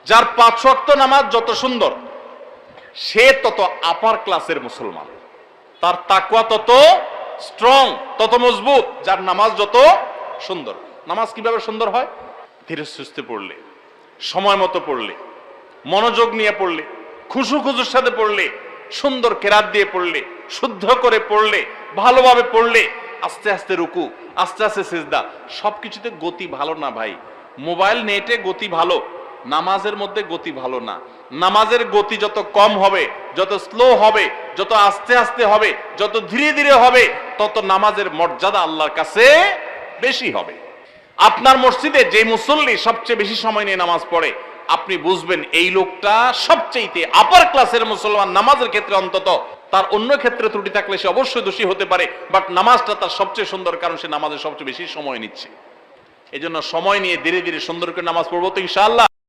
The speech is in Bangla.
যার 5 ওয়াক্ত নামাজ যত সুন্দর, সে তত আপার ক্লাসের মুসলমান, তার তাকওয়া তত স্ট্রং, তত মজবুত, যার নামাজ যত সুন্দর। নামাজ কিভাবে সুন্দর হয়? ধীরে সুস্থে পড়লে, সময় মতো পড়লে, মনোযোগ নিয়ে পড়লে, খুশুর সাথে পড়লে, সুন্দর কেরাত দিয়ে পড়লে, শুদ্ধ করে পড়লে, ভালোভাবে পড়লে, আস্তে আস্তে রুকু, আস্তে আস্তে সিজদা, সবকিছুতে গতি ভালো না ভাই। মোবাইল নেটে গতি ভালো, নামাজের মধ্যে গতি ভালো না। নামাজের গতি যত কম হবে, যত স্লো হবে, যত আস্তে আস্তে হবে, যত ধীরে ধীরে হবে, তত নামাজের মর্যাদা আল্লাহর কাছে বেশি হবে। আপনার মসজিদে যে মুসল্লি সবচেয়ে বেশি সময় নিয়ে নামাজ পড়ে, আপনি বুঝবেন এই লোকটা সবচেয়ে আপার ক্লাসের মুসলমান নামাজের ক্ষেত্রে। অন্তত তার অন্য ক্ষেত্রে ত্রুটি থাকলে সে অবশ্যই দোষী হতে পারে, বাট নামাজটা তার সবচেয়ে সুন্দর, কারণ সে নামাজে সবচেয়ে বেশি সময় নিচ্ছে। এই জন্য সময় নিয়ে ধীরে ধীরে সুন্দর করে নামাজ পড়বো তো ইনশাআল্লাহ।